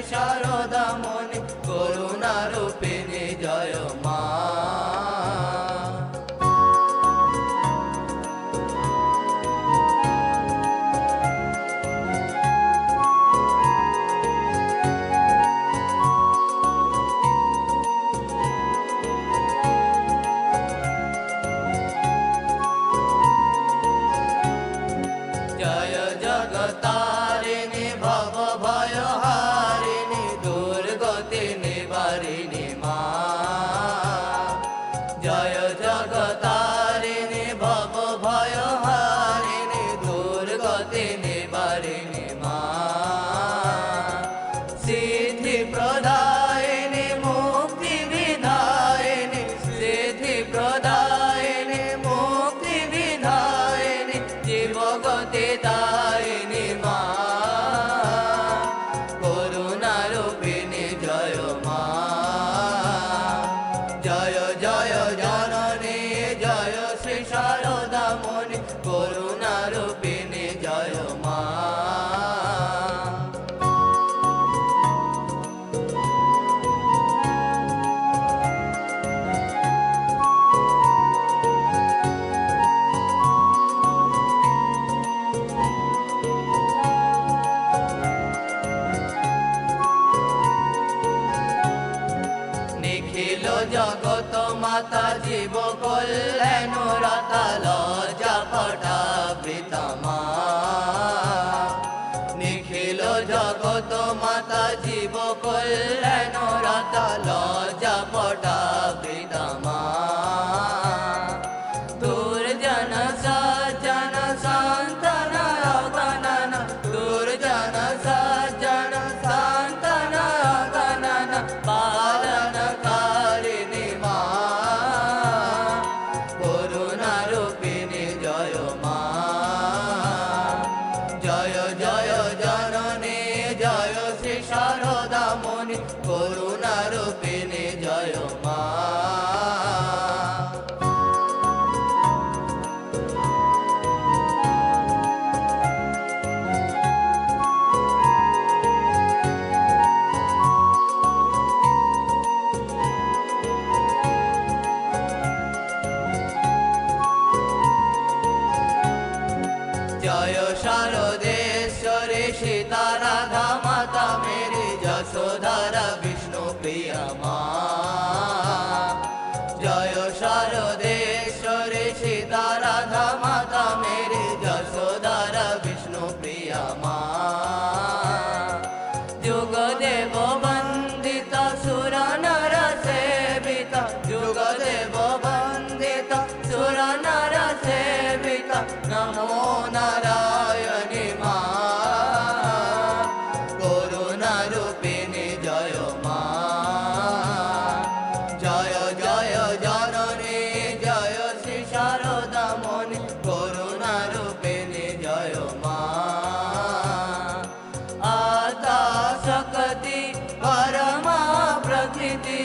শারদামণি করুণারূপিণী জয় মা। জয় জগতারিণী ভব ভয়হারিণী দুর্গতি নিবারিণী মা। জয় জগতারিণী ভব ভয়হারিণী দুর্গতি নিবারিণী মা। সিদ্ধি প্রদায়িনী মুক্তি বিধায়িনী সিদ্ধি প্রদায়িনী মুক্তি বিধায়িনী জীবগতি দায়িনী মা। করুণারূপিণী জয় মা। জয় জয় জননী জয় শ্রী শারদামণি করুণারূপিণী জয় মা। নিখিল জগত মাতা জীব কল্যাণ রতা লজ্জা পটাবৃত মা। নিখিল জগত মাতা জীব কল্যাণ রতা লজ্জা পটাবৃত মা। দুর্জন সজ্জন সান্তন গণন দুর্জন সজ্জন সান্তন গণন পালন কারিণী মা। করুণারূপিণী জয় মা। জয় জয় জননী জয় শ্রী শারদামণি করুণারূপিণী জয় মা। জয় শারদেশ্বরী সীতা রাধা মাতা মেরি যশোধরা বিষ্ণু প্রিয়া মা। জয় শারদেশ্বরী সীতা রাধা মাতা মেরি যশোধরা বিষ্ণু প্রিয়া মা। যুগদেব বন্দিত সুর নর সেবিত যুগদেব বন্দিত সুর নর সেবিত নমো নারায়ণী মা। করুণারূপিণী জয় মা। জয় জয় জননী জয় শ্রী শারদামণি করুণারূপিণী জয় মা। আদ্যা শক্তি পরমা প্রকৃতি